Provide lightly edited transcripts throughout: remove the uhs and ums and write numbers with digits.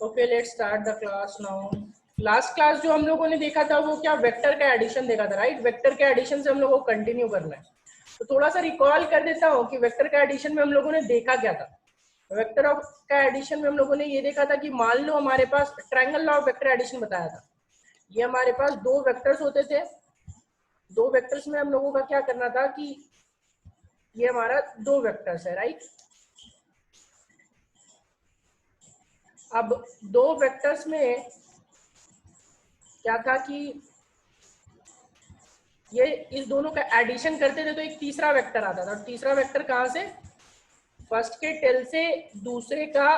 Okay, let's start the class now. Last class जो हम लोगों ने देखा था वो क्या, वेक्टर का एडिशन देखा था, राइट। वेक्टर के एडिशन से हम लोगों को कंटिन्यू करना है, तो थोड़ा सा रिकॉल कर देता हूँ कि वेक्टर का एडिशन में हम लोगों ने देखा क्या था। वेक्टर ऑफ का एडिशन में हम लोगों ने ये देखा था कि मान लो हमारे पास triangle law of vector addition बताया था। ये हमारे पास दो वेक्टर्स होते थे, दो वेक्टर्स में हम लोगों का क्या करना था कि ये हमारा दो वेक्टर्स है, राइट। अब दो वेक्टर्स में क्या था कि ये इस दोनों का एडिशन करते थे तो एक तीसरा वेक्टर आता था। और तीसरा वेक्टर कहां से, फर्स्ट के टेल से दूसरे का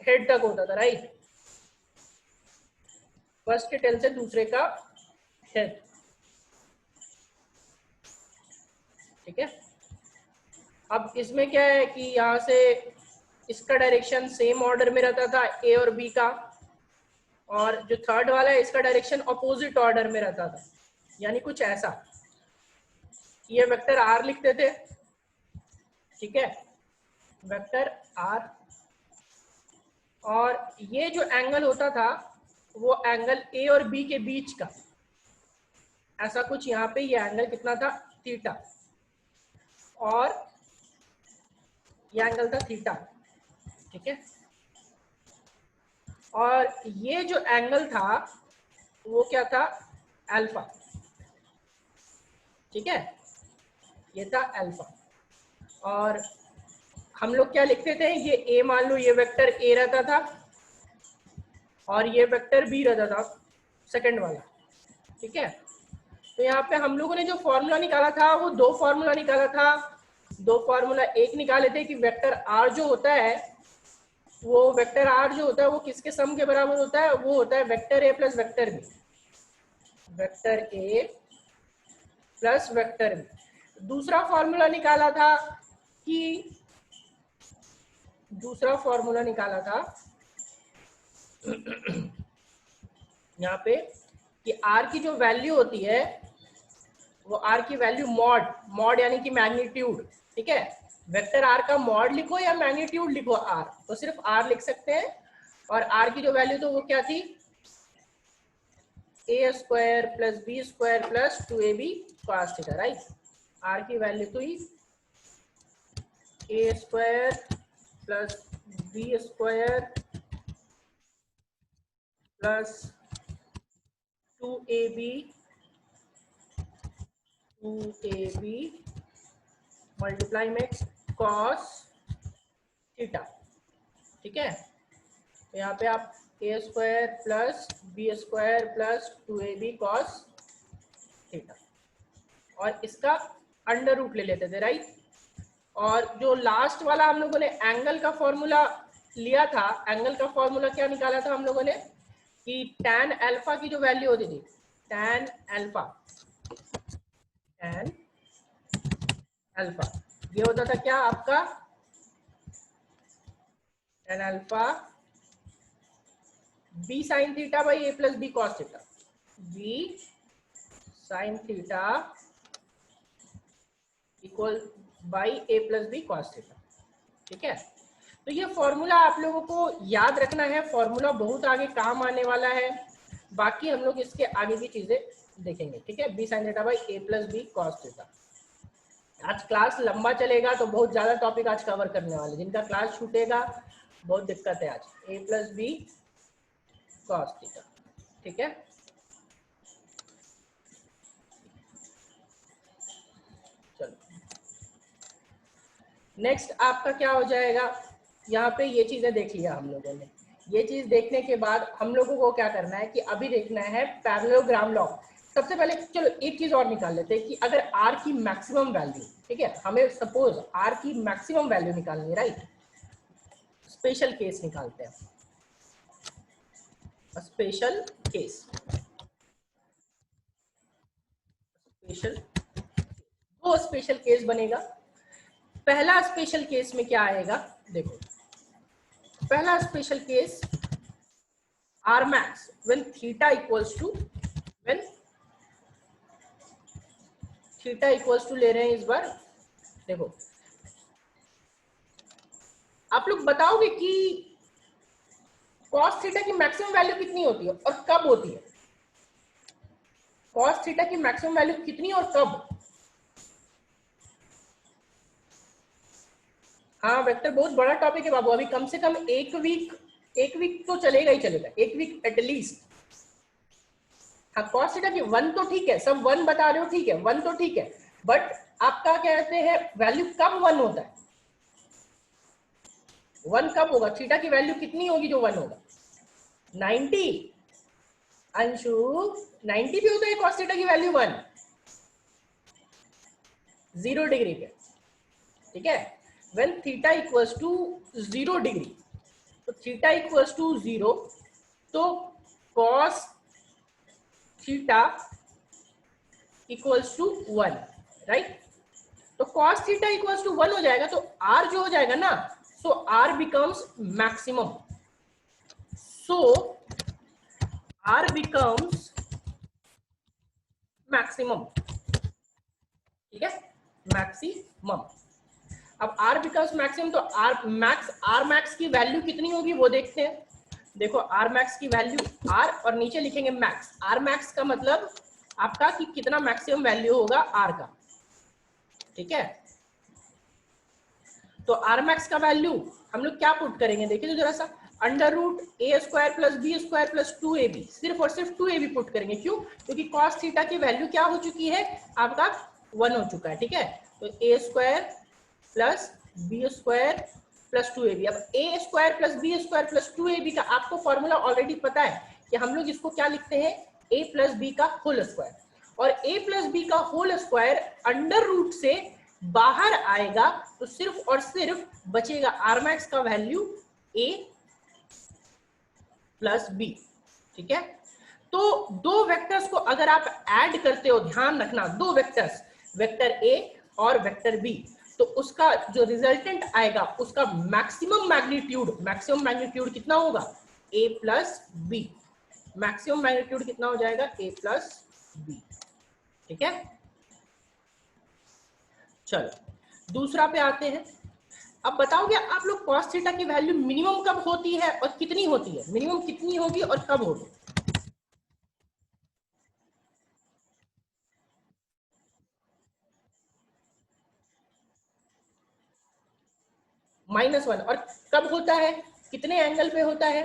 हेड तक होता था, राइट। फर्स्ट के टेल से दूसरे का हेड, ठीक है। अब इसमें क्या है कि यहां से इसका डायरेक्शन सेम ऑर्डर में रहता था ए और बी का, और जो थर्ड वाला है इसका डायरेक्शन अपोजिट ऑर्डर में रहता था। यानी कुछ ऐसा, ये वेक्टर आर लिखते थे, ठीक है, वेक्टर आर। और ये जो एंगल होता था वो एंगल ए और बी के बीच का, ऐसा कुछ यहाँ पे ये एंगल कितना था, थीटा। और ये एंगल था थीटा, ठीक है। और ये जो एंगल था वो क्या था, अल्फा, ठीक है, ये था अल्फा। और हम लोग क्या लिखते थे, ये ए, मान लो ये वेक्टर ए रहता था और ये वेक्टर बी रहता था, सेकंड वाला, ठीक है। तो यहाँ पे हम लोगों ने जो फॉर्मूला निकाला था वो दो फॉर्मूला निकाला था। दो फॉर्मूला एक निकाले थे कि वेक्टर आर जो होता है, वो वेक्टर आर जो होता है वो किसके सम के बराबर होता है, वो होता है vector A plus vector B, vector A plus vector B. दूसरा फॉर्मूला निकाला था कि, दूसरा फॉर्मूला निकाला था यहाँ पे कि आर की जो वैल्यू होती है वो आर की वैल्यू मॉड, मॉड यानी कि मैग्नीट्यूड, ठीक है। वेक्टर आर का मॉड लिखो या मैग्नीट्यूड लिखो आर, तो सिर्फ आर लिख सकते हैं। और आर की जो वैल्यू तो वो क्या थी, A square plus B square plus 2ab cos theta, right. R की वैल्यू तो ही A square plus B square plus 2ab multiply में cos थीटा, ठीक है। तो यहाँ पे आप A square plus B square plus 2ab cos theta, और इसका अंडर रूट ले लेते थे, राइट। और जो लास्ट वाला हम लोगों ने एंगल का फॉर्मूला लिया था, एंगल का फॉर्मूला क्या निकाला था हम लोगों ने कि tan अल्फा की जो वैल्यू होती थी, tan अल्फा, tan अल्फा ये होता था क्या आपका, tan alpha B sine theta by A plus B cos theta, B sine theta equal by A plus B cos theta, ठीक है। तो ये फॉर्मूला आप लोगों को याद रखना है, फॉर्मूला बहुत आगे काम आने वाला है। बाकी हम लोग इसके आगे की चीजें देखेंगे, ठीक है। B sine theta by A plus B cos theta. आज क्लास लंबा चलेगा तो बहुत ज्यादा टॉपिक आज कवर करने वाले, जिनका क्लास छूटेगा बहुत दिक्कत है आज। ए प्लस बी कॉस थीटा, ठीक है। चलो नेक्स्ट आपका क्या हो जाएगा, यहाँ पे ये चीजें देख लिया हम लोगों ने। ये चीज देखने के बाद हम लोगों को क्या करना है कि अभी देखना है पैरेललोग्राम लॉ। सबसे पहले चलो एक चीज और निकाल लेते हैं कि अगर आर की मैक्सिमम वैल्यू, ठीक है, हमें सपोज आर की मैक्सिमम वैल्यू निकालनी है, राइट। स्पेशल केस निकालते हैं, स्पेशल केस, स्पेशल, दो स्पेशल केस बनेगा। पहला स्पेशल केस में क्या आएगा, देखो पहला special case R max when theta equals to, when theta equals to ले रहे हैं इस बार। देखो आप लोग बताओगे कि cos थीटा की मैक्सिमम वैल्यू कितनी होती है और कब होती है? cos थीटा की मैक्सिमम वैल्यू कितनी और कब? हाँ वेक्टर बहुत बड़ा टॉपिक है बाबू, अभी कम से कम एक वीक तो चलेगा ही चलेगा, एक वीक एटलीस्ट। हाँ cos थीटा की 1 तो ठीक है, सब 1 बता रहे हो, ठीक है 1 तो ठीक है, बट आपका कहते हैं वैल्यू कब 1 होता है? 1 कब होगा? थीटा की वैल्यू कितनी होगी जो 1 होगा? 90। अंशु 90 भी होता है cos थीटा की वैल्यू 1 0 डिग्री पे, ठीक है। when theta equals to 0 degree, तो थीटा इक्वल्स टू 0, तो cos theta equals to 1, right. तो cos थीटा इक्वल्स टू 1 हो जाएगा, तो r जो हो जाएगा ना, so r becomes maximum, so r becomes maximum, ठीक है, मैक्सिमम। अब r बिकम्स मैक्सिमम, तो r मैक्स की वैल्यू कितनी होगी वो देखते हैं। देखो r मैक्स की वैल्यू r और नीचे लिखेंगे मैक्स। r मैक्स का मतलब आपका कि कितना मैक्सिमम वैल्यू होगा r का, ठीक है। तो r मैक्स का वैल्यू हम लोग क्या पुट करेंगे, देखिए तो जरा सा, under root A square plus B square plus 2ab, सिर्फ और सिर्फ 2ab पुट करेंगे। क्यों? क्योंकि cos थीटा की वैल्यू क्या हो चुकी है आपका 1 हो चुका है, ठीक है। तो A square plus B square plus 2ab। अब A square plus B square plus 2ab का आपको फॉर्मूला ऑलरेडी पता है कि हम लोग इसको क्या लिखते हैं, a प्लस बी का होल स्क्वायर, और a प्लस बी का होल स्क्वायर अंडर रूट से बाहर आएगा तो सिर्फ और सिर्फ बचेगा आर मैक्स का वैल्यू a प्लस बी, ठीक है। तो दो वेक्टर्स को अगर आप ऐड करते हो, ध्यान रखना, दो वेक्टर्स, वेक्टर a और वेक्टर b, तो उसका जो रिजल्टेंट आएगा उसका मैक्सिमम मैग्नीट्यूड कितना होगा, a plus B. Maximum magnitude कितना हो जाएगा, a प्लस बी, ठीक है। चलो दूसरा पे आते हैं। अब बताओगे आप लोग cos थीटा की वैल्यू मिनिमम कब होती है और कितनी होती है, मिनिमम कितनी होगी और कब होगी? -1। और कब होता है, कितने एंगल पे होता है?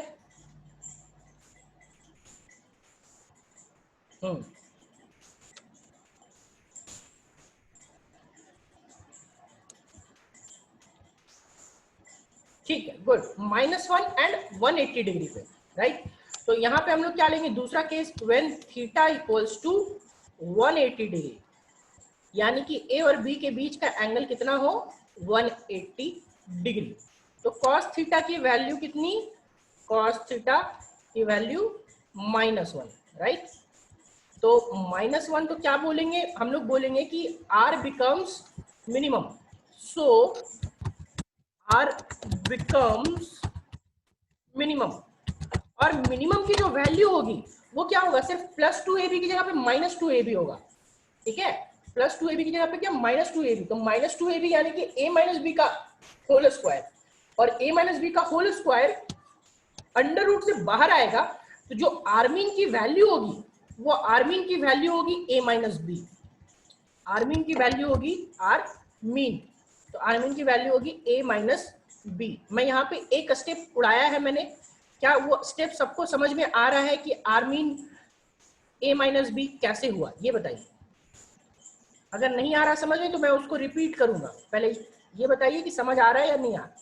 ठीक है, गुड। -1 एंड 180 डिग्री पे, राइट। तो यहाँ पे हम लोग क्या लेंगे, दूसरा case, when theta equals to 180 degree, यानी कि ए और बी के बीच का एंगल कितना हो, 180 डिग्री। तो cos थीटा की वैल्यू कितनी, cos थीटा की वैल्यू -1, राइट। तो -1 तो क्या बोलेंगे हम लोग, बोलेंगे कि r बिकम्स मिनिमम, सो r बिकम्स मिनिमम। और मिनिमम की जो वैल्यू होगी वो क्या होगा, सिर्फ +2ab की जगह पे -2ab होगा, ठीक है। +2ab की जगह पे क्या, -2ab। तो -2ab यानी कि a माइनस बी का होल स्क्वायर, और a माइनस बी का होल स्क्वायर अंडर रूट से बाहर आएगा, तो जो आर्मीन की वैल्यू होगी वो आर्मीन की वैल्यू होगी a माइनस बी। आर्मीन की वैल्यू होगी आर मीन, तो आर्मीन की वैल्यू होगी a माइनस बी। मैं यहाँ पे एक स्टेप उड़ाया है मैंने, क्या वो स्टेप सबको समझ में आ रहा है कि आर्मीन a माइनस बी कैसे हुआ, ये बताइए। अगर नहीं आ रहा समझ में तो मैं उसको रिपीट करूंगा, पहले ये बताइए कि समझ आ रहा है या नहीं आ रहा।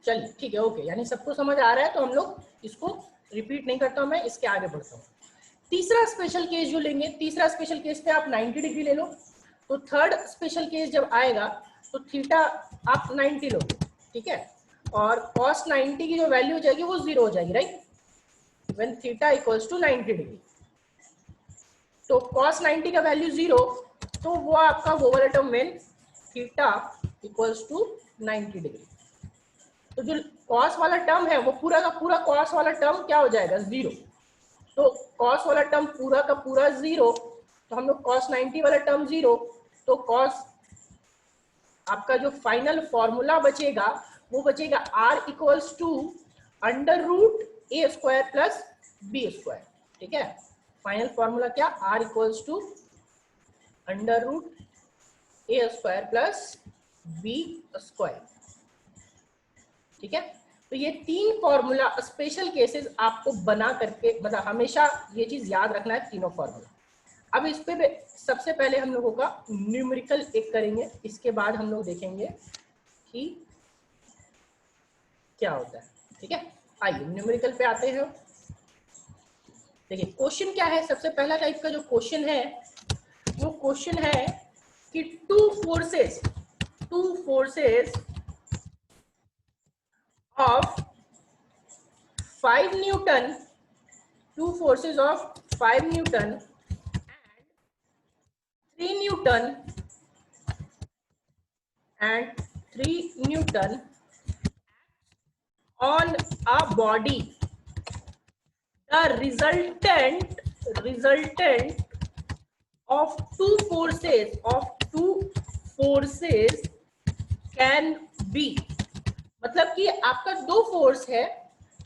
चलिए ठीक है, ओके, यानी सबको समझ आ रहा है, तो हम लोग इसको रिपीट नहीं करता हूं, मैं इसके आगे बढ़ता हूँ। तीसरा स्पेशल केस जो लेंगे, तीसरा स्पेशल केस पे आप 90 डिग्री ले लो। तो थर्ड स्पेशल केस जब आएगा तो थीटा आप 90 लो, ठीक है, और cos 90 की जो वैल्यू हो जाएगी वो 0 हो जाएगी, right, when theta equals to 90 degree. तो cos 90 का वैल्यू 0, तो वो आपका वो वाला term when theta equals to 90 degree. तो जो कॉस वाला टर्म है वो पूरा का पूरा कॉस वाला टर्म क्या हो जाएगा, जीरो। तो कॉस वाला टर्म पूरा का पूरा जीरो, तो हम लोग कॉस 90 वाला टर्म जीरो, तो कॉस आपका जो फाइनल फॉर्मूला बचेगा वो बचेगा r equals to under root A square plus B square. ठीक है, फाइनल फॉर्मूला क्या, r equals to under root A square plus B square. ठीक है, तो ये तीन फॉर्मूला स्पेशल केसेस आपको बना करके, मतलब हमेशा ये चीज याद रखना है, तीनों फॉर्मूला। अब इस पे सबसे पहले हम लोगों का न्यूमेरिकल एक करेंगे, इसके बाद हम लोग देखेंगे कि क्या होता है। ठीक है, आइए न्यूमेरिकल पे आते हैं। देखिए क्वेश्चन क्या है, सबसे पहला टाइप का जो क्वेश्चन है वो क्वेश्चन है कि two forces of 5 Newton, two forces of 5 Newton and 3 Newton and 3 Newton on a body. The resultant of two forces can be, मतलब कि आपका दो फोर्स है,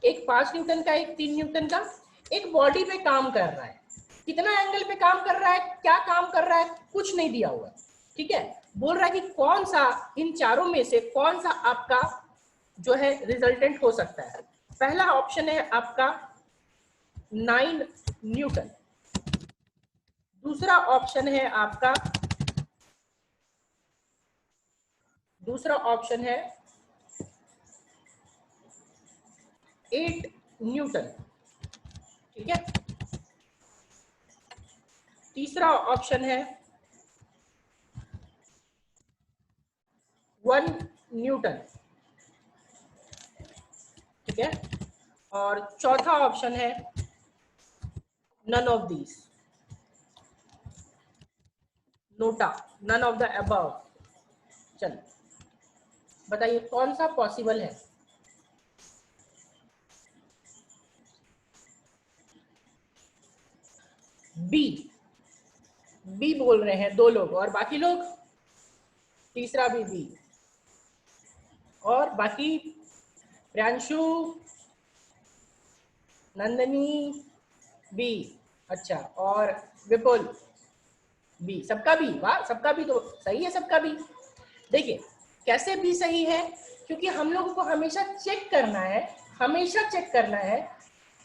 एक 5 न्यूटन का, एक 3 न्यूटन का, एक बॉडी पे काम कर रहा है। कितना एंगल पे काम कर रहा है, क्या काम कर रहा है, कुछ नहीं दिया हुआ। ठीक है, बोल रहा है कि कौन सा इन चारों में से कौन सा आपका जो है रिजल्टेंट हो सकता है। पहला ऑप्शन है आपका 9 न्यूटन, दूसरा ऑप्शन है 8 न्यूटन। ठीक है, तीसरा ऑप्शन है 1 न्यूटन। ठीक है, और चौथा ऑप्शन है none of these, NOTA, none of the above. चलिए बताइए कौन सा पॉसिबल है। बी, बी बोल रहे हैं दो लोग, और बाकी लोग तीसरा भी बी, और बाकी प्रियांशु, नंदनी बी, अच्छा, और विपुल बी, सबका बी, वाह सबका बी तो सही है, सबका बी। देखिए कैसे बी सही है, क्योंकि हम लोगों को हमेशा चेक करना है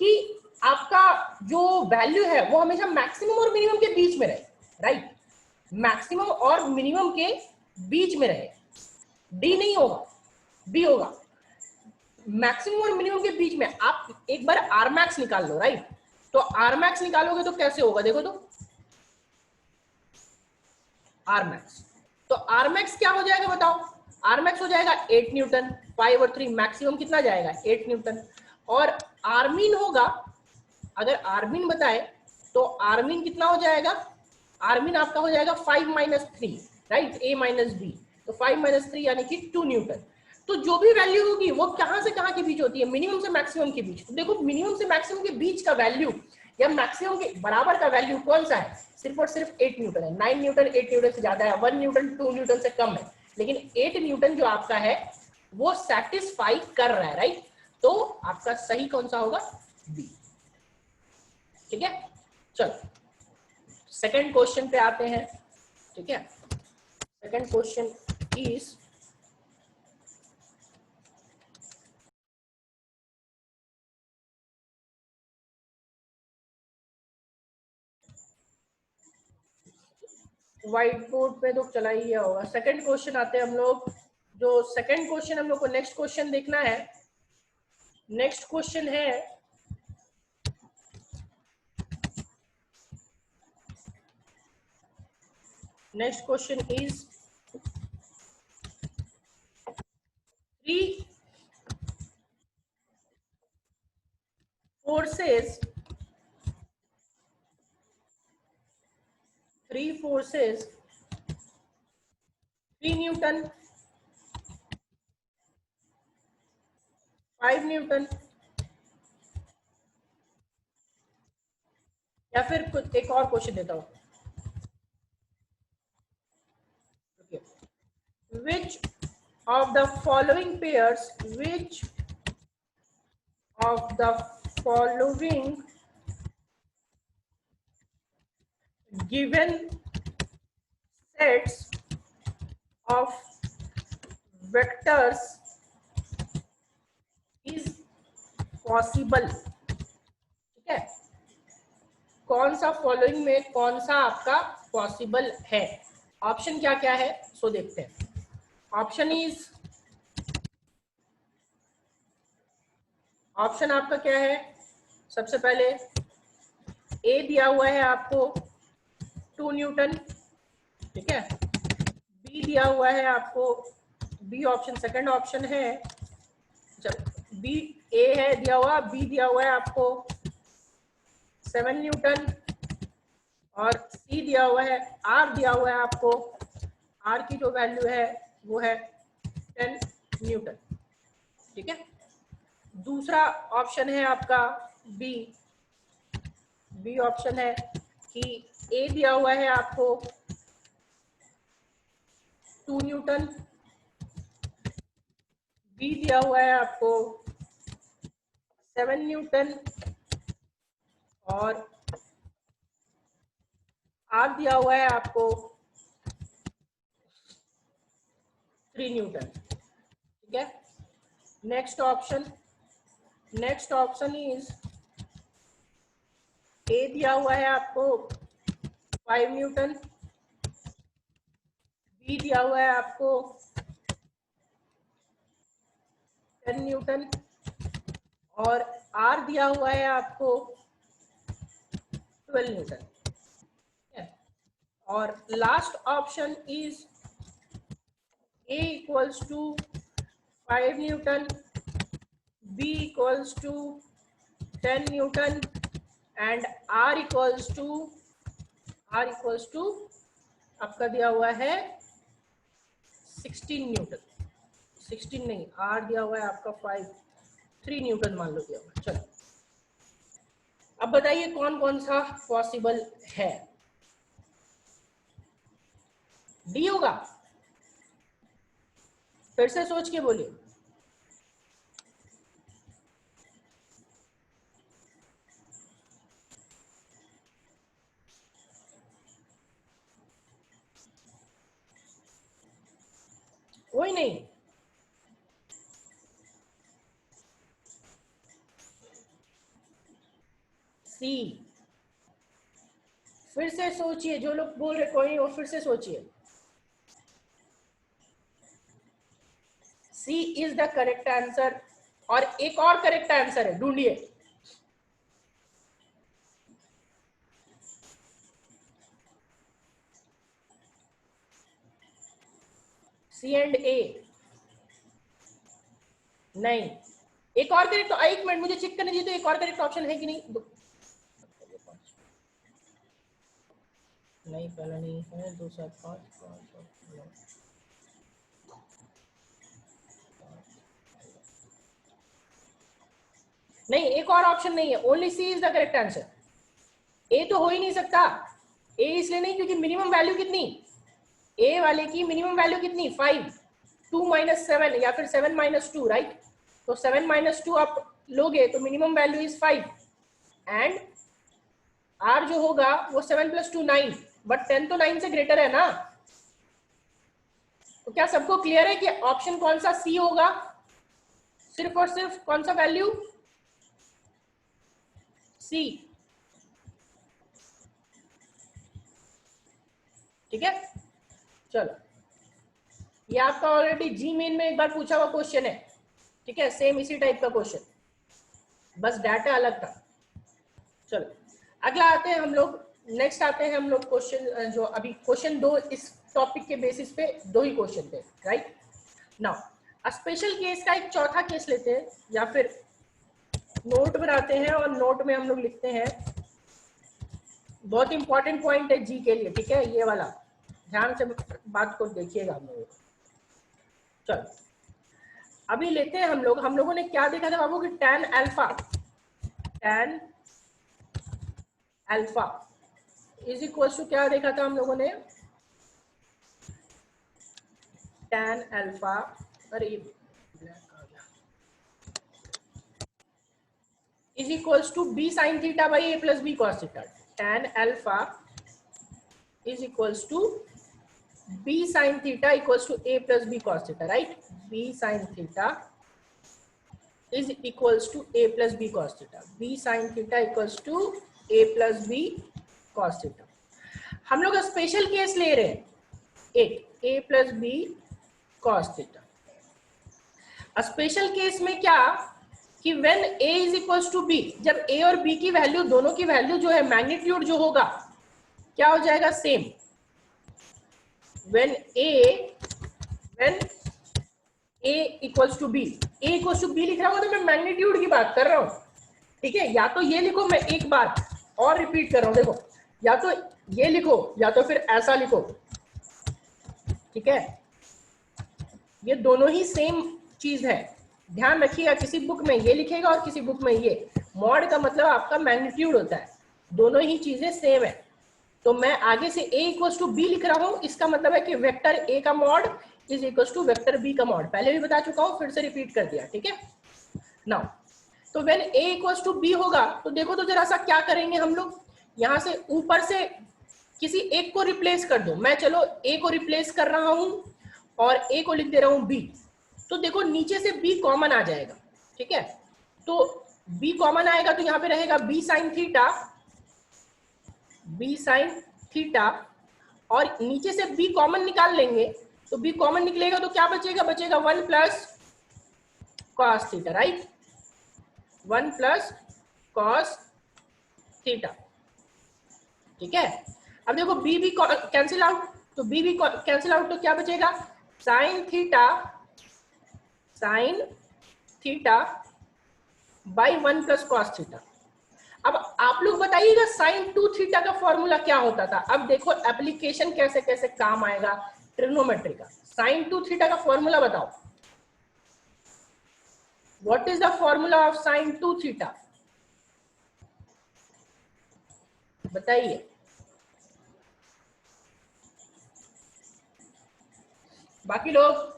कि आपका जो वैल्यू है वो हमेशा मैक्सिमम और मिनिमम के बीच में रहे, राइट, मैक्सिमम और मिनिमम के बीच में रहे। डी नहीं होगा, बी होगा, मैक्सिमम और मिनिमम के बीच में। आप एक बार आर मैक्स निकाल लो, राइट, तो आर मैक्स निकालोगे तो कैसे होगा, देखो तो आर मैक्स, तो आर मैक्स क्या हो जाएगा बताओ, आर मैक्स हो जाएगा 8 न्यूटन, 5 और 3 मैक्सिमम कितना जाएगा 8 न्यूटन, और आर्मीन होगा, अगर आर्मीन बताए तो आर्मीन कितना हो जाएगा, आर्मीन आपका हो जाएगा 5 माइनस 3, राइट, ए माइनस बी, तो 5 माइनस 3 यानी कि 2 न्यूटन। तो जो भी वैल्यू होगी वो कहां से कहां के बीच होती है, मिनिमम से मैक्सिमम के बीच। तो देखो मिनिमम से मैक्सिमम के बीच का वैल्यू या मैक्सिमम के बराबर का वैल्यू कौन सा है, सिर्फ और सिर्फ 8 न्यूटन है। 9 न्यूटन 8 न्यूटन से ज्यादा है, 1 न्यूटन 2 न्यूटन से कम है, लेकिन 8 न्यूटन जो आपका है वो सेटिस्फाई कर रहा है, राइट, तो आपका सही कौन सा होगा, बी। ठीक है, चलो सेकंड क्वेश्चन पे आते हैं। ठीक है, second question is white board पे तो चला ही गया होगा। सेकंड क्वेश्चन आते हैं हम लोग, जो सेकंड क्वेश्चन हम लोग को नेक्स्ट क्वेश्चन देखना है। नेक्स्ट क्वेश्चन है next question is 3 forces 3 Newton 5 Newton, या फिर कुछ एक और क्वेश्चन देता हूँ, which of the following pairs, which of the following given sets of vectors is possible, ठीक है, कौन सा फॉलोइंग में कौन सा आपका पॉसिबल है, ऑप्शन क्या क्या है, सो देखते हैं। ऑप्शन आपका क्या है, सबसे पहले ए दिया हुआ है आपको 2 न्यूटन, ठीक है, बी दिया हुआ है आपको, बी ऑप्शन सेकंड ऑप्शन है, जब बी ए है दिया हुआ, बी दिया हुआ है आपको 7 न्यूटन, और सी दिया हुआ है, आर दिया हुआ है आपको, आर की जो वैल्यू है वो है 10 न्यूटन, ठीक है। दूसरा ऑप्शन है आपका बी, बी ऑप्शन है कि ए दिया हुआ है आपको 2 न्यूटन, बी दिया हुआ है आपको 7 न्यूटन, और आर दिया हुआ है आपको 3 न्यूटन, ठीक है। नेक्स्ट ऑप्शन इज ए दिया हुआ है आपको 5 न्यूटन, बी दिया हुआ है आपको 10 न्यूटन, और आर दिया हुआ है आपको 12 न्यूटन, और last option is A equals to 5 newton, B equals to 10 newton, and R equals to आपका दिया हुआ है 16 न्यूटन, 16 नहीं, आर दिया हुआ है आपका 3 न्यूटन मान लो दिया हुआ। चलो अब बताइए कौन कौन सा पॉसिबल है, डी होगा, फिर से सोच के बोलिए। कोई नहीं, सी, फिर से सोचिए, जो लोग बोल रहे कोई नहीं वो फिर से सोचिए, सी इज द करेक्ट आंसर, और एक और करेक्ट आंसर है, ढूंढिए। सी एंड ए नहीं, एक और करेक्ट, एक मिनट मुझे चेक करने दीजिए, तो एक और करेक्ट ऑप्शन है कि नहीं, नहीं पहला नहीं है, 2 7 5 नहीं, एक और ऑप्शन नहीं है, only C is the correct answer, A तो हो ही नहीं सकता, ए इसलिए नहीं क्योंकि मिनिमम वैल्यू कितनी, ए वाले की मिनिमम वैल्यू कितनी 5, 2 - 7 या फिर 7 - 2, राइट, तो 7 - 2 आप लोगे तो minimum value is 5, and R जो होगा वो 7 + 2 9, बट 10 तो 9 से ग्रेटर है ना, तो क्या सबको क्लियर है कि ऑप्शन कौन सा सी होगा, सिर्फ और सिर्फ कौन सा वैल्यू, सी, ठीक है। चलो ये आपका ऑलरेडी जी मेन में एक बार पूछा हुआ क्वेश्चन है, ठीक है, सेम इसी टाइप का क्वेश्चन, बस डाटा अलग था। चलो अगला आते हैं हम लोग, नेक्स्ट आते हैं हम लोग क्वेश्चन, जो अभी क्वेश्चन 2 इस टॉपिक के बेसिस पे 2 ही क्वेश्चन थे, राइट। नाउ स्पेशल केस का एक चौथा केस लेते हैं, या फिर नोट बनाते हैं और नोट में हम लोग लिखते हैं, बहुत इंपॉर्टेंट पॉइंट है जी के लिए, ठीक है, ये वाला ध्यान से बात को देखिएगा हम लोग। चलो अभी लेते हैं हम लोगों ने क्या देखा था बाबू कि tan alpha is equal to क्या देखा था हम लोगों ने, tan अल्फा, अरे is equals to B sine theta by A plus B cos theta. tan alpha is equals to b sin theta equals to a plus b cos theta, right? b sin theta is equals to a plus b cos theta. b sin theta equals to a plus b cos theta. हम लोग special case ले रहे हैं एक a plus b cos theta. Special case में क्या कि when a is equals to b, जब a और b की वैल्यू, दोनों की वैल्यू जो है मैग्नीट्यूड जो होगा क्या हो जाएगा, same. when a equals to b, a equals to b लिख रहा हूँ तो मैं मैग्नीट्यूड की बात कर रहा हूँ, ठीक है। या तो ये लिखो, मैं एक बार और रिपीट कर रहा हूँ, देखो या तो ये लिखो या तो फिर ऐसा लिखो, ठीक है। ये दोनों ही सेम चीज है, ध्यान रखिएगा। किसी बुक में ये लिखेगा और किसी बुक में ये। मॉड का मतलब आपका मैग्नीट्यूड होता है, दोनों ही चीजें सेम है। तो मैं आगे से a इक्वल्स टू बी लिख रहा हूं, इसका मतलब है कि वेक्टर a का mod is equals to vector b का मॉड। पहले भी बता चुका हूं, फिर से रिपीट कर दिया, ठीक है। नाउ तो when a equals to b होगा तो देखो तो जरा सा क्या करेंगे हम लोग, यहां से ऊपर से किसी एक को रिप्लेस कर दो। मैं चलो a को रिप्लेस कर रहा हूं और a को लिख दे रहा हूं b। तो देखो नीचे से b कॉमन आ जाएगा, ठीक है। तो b कॉमन आएगा तो यहाँ पे रहेगा b sine theta, b sine theta, और नीचे से b कॉमन निकाल लेंगे तो b कॉमन निकलेगा तो क्या बचेगा, बचेगा 1 plus cos theta, right. 1 plus cos theta, ठीक है। अब देखो b भी कैंसिल आउट, तो b भी कैंसिल आउट तो क्या बचेगा, sign theta by 1 plus cos theta. अब आप लोग बताइएगा साइन 2 थीटा का फॉर्मूला क्या होता था। अब देखो एप्लीकेशन कैसे कैसे काम आएगा ट्रिग्नोमेट्री का। साइन 2 थीटा का फॉर्मूला बताओ, what is the formula of sine 2 theta, बताइए। बाकी लोग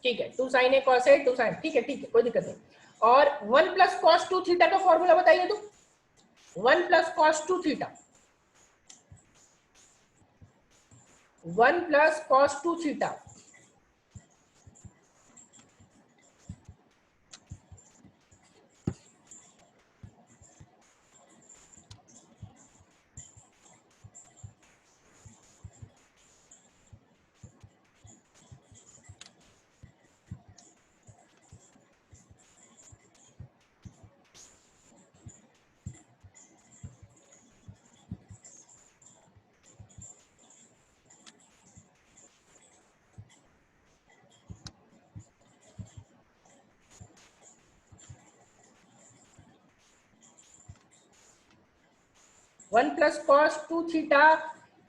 ठीक है, 2 sine A cos A 2 sine, ठीक है कोई दिक्कत नहीं। और 1 प्लस कॉस 2 थीटा का फॉर्मूला बताइए तो। 1 plus cos 2 theta, 1 plus cos 2 theta, one plus cos 2 theta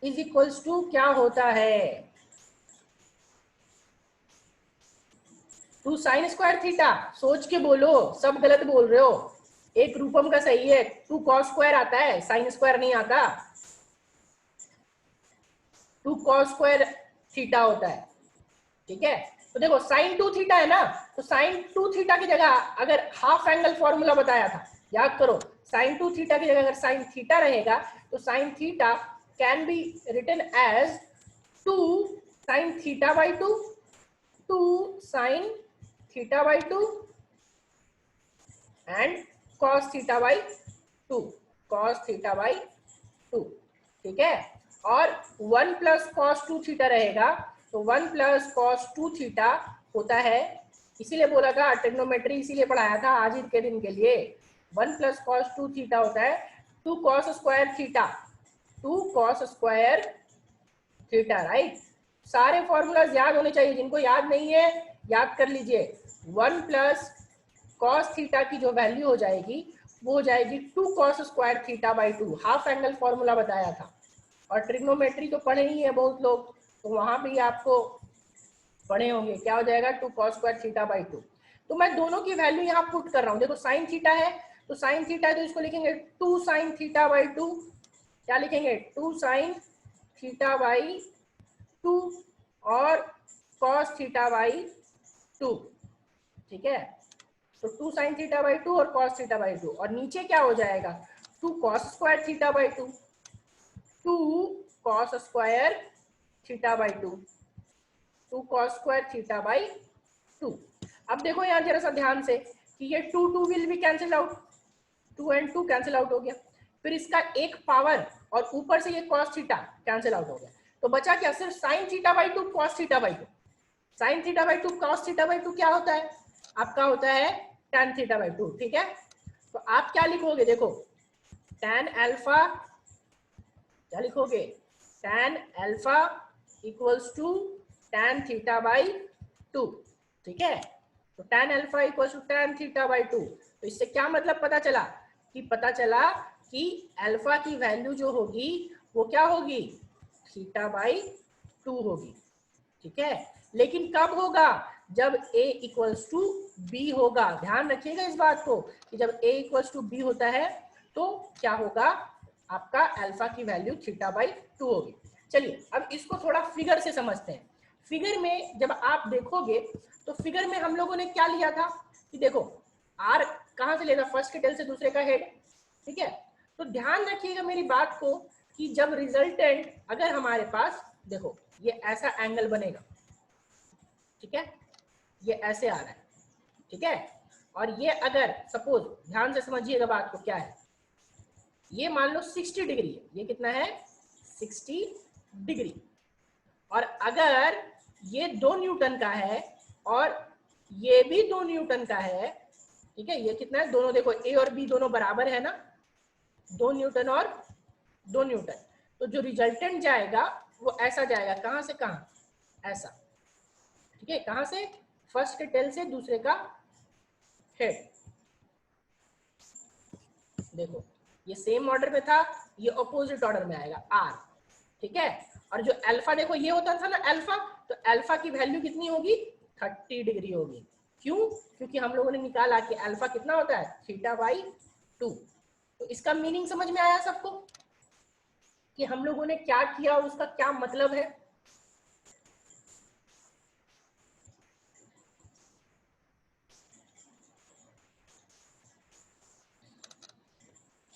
is equals to क्या होता है, 2 साइन स्क्वायर थीटा। सोच के बोलो, सब गलत बोल रहे हो। एक रूपम का सही है, 2 कॉस स्क्वायर आता है, साइन स्क्वायर नहीं आता। 2 कॉस स्क्वायर थीटा होता है, ठीक है। तो देखो साइन 2 थीटा है ना, तो साइन 2 थीटा की जगह अगर हाफ एंगल फॉर्मूला बताया था, याद करो, साइन 2 थीटा की जगह अगर साइन थीटा रहेगा तो sine theta can be written as 2 sine theta by 2, 2 sine theta by 2 and cos theta by 2, cos theta by 2, ठीक है। और 1 प्लस कॉस 2 थीटा रहेगा, तो 1 प्लस कॉस 2 थीटा होता है, इसीलिए बोला था ट्रिग्नोमेट्री, इसीलिए पढ़ाया था आज ही के दिन के लिए। 1 प्लस कॉस 2 थीटा होता है 2 cos square theta, 2 cos square theta, right. सारे फॉर्मूलाज याद होने चाहिए, जिनको याद नहीं है याद कर लीजिए। 1 प्लस कॉस थीटा की जो वैल्यू हो जाएगी वो हो जाएगी 2 cos square theta by 2, half angle formula बताया था। और ट्रिग्नोमेट्री तो पढ़े ही है बहुत लोग, तो वहां भी आपको पढ़े होंगे। क्या हो जाएगा 2 cos स्क्वायर थीटा बाई 2। तो मैं दोनों की वैल्यू यहाँ पुट कर रहा हूँ। देखो साइन थीटा है तो साइन थीटा है तो इसको लिखेंगे 2 साइन थीटा बाई 2। क्या लिखेंगे 2 साइन थीटा बाई 2 और cos थीटा बाई 2। ठीक है, तो 2 साइन थीटा बाई 2 और cos थीटा बाई 2। और नीचे क्या हो जाएगा 2 cos square theta by 2, 2 cos square theta by 2, 2 cos square theta by 2। अब देखो यहाँ जरा सा ध्यान से कि ये 2 2 will be cancel out, 2 and 2 cancel out हो गया। फिर इसका एक पावर और ऊपर से ये cos थीटा कैंसिल आउट हो गया। तो बचा क्या सिर्फ sin theta by 2 cos theta by 2। sin theta by 2 cos theta by 2 क्या होता है आपका, होता है tan थीटा बाई 2। ठीक है, तो आप क्या लिखोगे, देखो tan अल्फा, क्या लिखोगे tan alpha equals to tan theta by 2। ठीक है, तो tan alpha equals to tan theta by 2। तो इससे क्या मतलब पता चला कि अल्फा की वैल्यू जो होगी वो क्या होगी थीटा बाई 2 होगी। ठीक है, लेकिन कब होगा, जब a इक्वल्स टू बी होगा। ध्यान रखिएगा इस बात को कि जब a इक्वल्स टू बी होता है तो क्या होगा, आपका अल्फा की वैल्यू थीटा बाई 2 होगी। चलिए अब इसको थोड़ा फिगर से समझते हैं। फिगर में जब आप देखोगे तो फिगर में हम लोगों ने क्या लिया था कि देखो r कहां से लेगा, फर्स्ट के टेल से दूसरे का हेड। ठीक है, तो ध्यान रखिएगा मेरी बात को कि जब रिजल्टेंट, अगर हमारे पास देखो ये ऐसा एंगल बनेगा, ठीक है, ये ऐसे आ रहा है। ठीक है, और ये अगर सपोज ध्यान से समझिएगा बात को, क्या है ये मान लो 60 डिग्री है, ये कितना है 60 डिग्री। और अगर ये 2 न्यूटन का है और ये भी 2 न्यूटन का है, ठीक है, ये कितना है, दोनों देखो ए और बी दोनों बराबर है ना, 2 न्यूटन और 2 न्यूटन। तो जो रिजल्टेंट जाएगा वो ऐसा जाएगा, कहां से कहां, ऐसा। ठीक है, कहां से, फर्स्ट के टेल से दूसरे का हेड। देखो ये सेम ऑर्डर में था, ये अपोजिट ऑर्डर में आएगा आर। ठीक है, और जो अल्फा देखो ये होता था ना अल्फा, तो अल्फा की वैल्यू कितनी होगी 30 डिग्री होगी। क्यों, क्योंकि हम लोगों ने निकाला कि अल्फा कितना होता है थीटा बाई 2। तो इसका मीनिंग समझ में आया सबको कि हम लोगों ने क्या किया और उसका क्या मतलब है।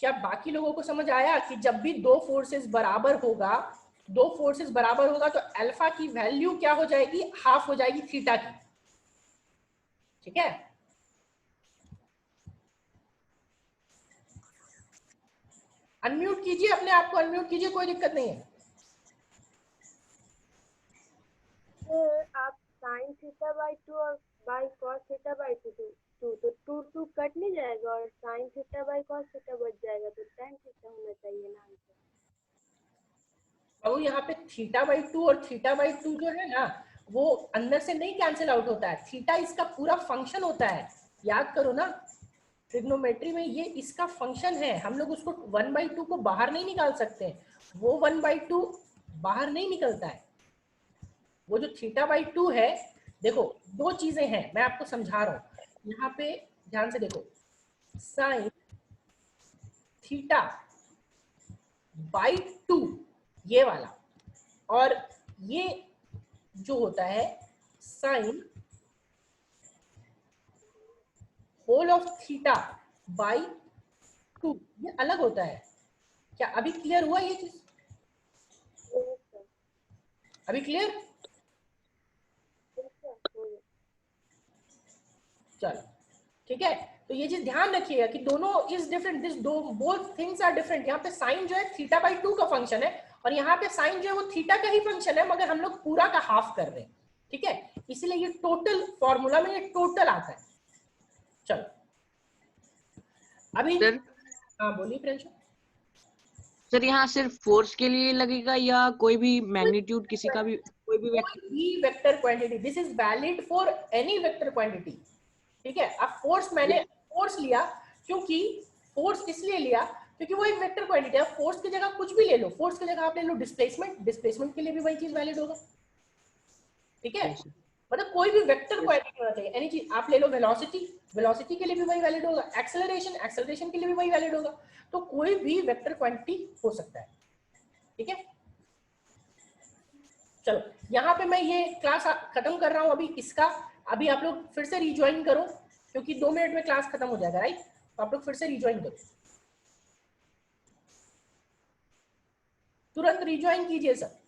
क्या बाकी लोगों को समझ आया कि जब भी दो फोर्सेस बराबर होगा, तो अल्फा की वैल्यू क्या हो जाएगी, हाफ हो जाएगी थीटा की। ठीक है, अनम्यूट कीजिए, अपने आप को अनम्यूट कीजिए, कोई दिक्कत नहीं है। आप साइन थीटा बाई 2 और बाई कॉस थीटा बाई 2 तो 2 2 कट नहीं जाएगा और sign theta by cos theta बच जाएगा, तो tan थीटा होना चाहिए ना आंसर। अब यहाँ पे थीटा बाई 2 और थीटा बाई 2 जो है ना वो अंदर से नहीं कैंसिल आउट होता है, थीटा इसका पूरा फंक्शन होता है। याद करो ना, ट्रिग्नोमेट्री में ये इसका फंक्शन है, हम लोग उसको 1/2 को बाहर नहीं निकाल सकते, वो 1/2 बाहर नहीं निकलता है। वो जो थीटा बाई 2 है, देखो दो चीजें हैं मैं आपको समझा रहा हूँ यहाँ पे, ध्यान से देखो, साइन थीटा बाई 2 ये वाला, और ये जो होता है sine whole of theta by 2, ये अलग होता है। क्या अभी क्लियर हुआ ये चीज, अभी क्लियर, चलो ठीक है। तो ये चीज ध्यान रखिएगा कि दोनों इज डिफरेंट, दिस दो बोथ थिंग्स आर डिफरेंट। यहाँ पे साइन जो है थीटा बाई 2 का फंक्शन है और यहाँ पे साइन जो है वो थीटा का ही फंक्शन है, मगर हम लोग पूरा का हाफ कर रहे हैं। ठीक है, इसलिए ये टोटल फॉर्मूला में ये टोटल आता है। चलो अभी सर, हाँ बोलिए प्रिंशु। सर यहाँ सिर्फ फोर्स के लिए लगेगा या कोई भी मैग्नीट्यूड किसी का भी, कोई भी vector quantity, this is valid for any vector quantity. ठीक है, अब फोर्स मैंने फोर्स लिया क्योंकि फोर्स इसलिए लिया क्योंकि वो एक वेक्टर क्वांटिटी है। फोर्स की जगह कुछ भी ले लो, फोर्स की जगह आप ले लो डिस्प्लेसमेंट, डिस्प्लेसमेंट के लिए भी वही चीज वैलिड होगा। ठीक है, मतलब कोई भी वेक्टर क्वांटिटी होना चाहिए। एनी चीज आप ले लो, वेलोसिटी, वेलोसिटी के लिए भी वही वैलिड होगा, एक्सेलरेशन, एक्सेलरेशन के लिए भी वही वैलिड होगा। तो कोई भी वेक्टर क्वांटिटी हो सकता है। ठीक है, चलो यहाँ पे मैं ये क्लास खत्म कर रहा हूँ अभी इसका। अभी आप लोग फिर से रिज्वाइन करो क्योंकि 2 मिनट में क्लास खत्म हो जाएगा, राइट? तो आप लोग फिर से रिज्वाइन करो, तुरंत रिज्वाइन कीजिए सब।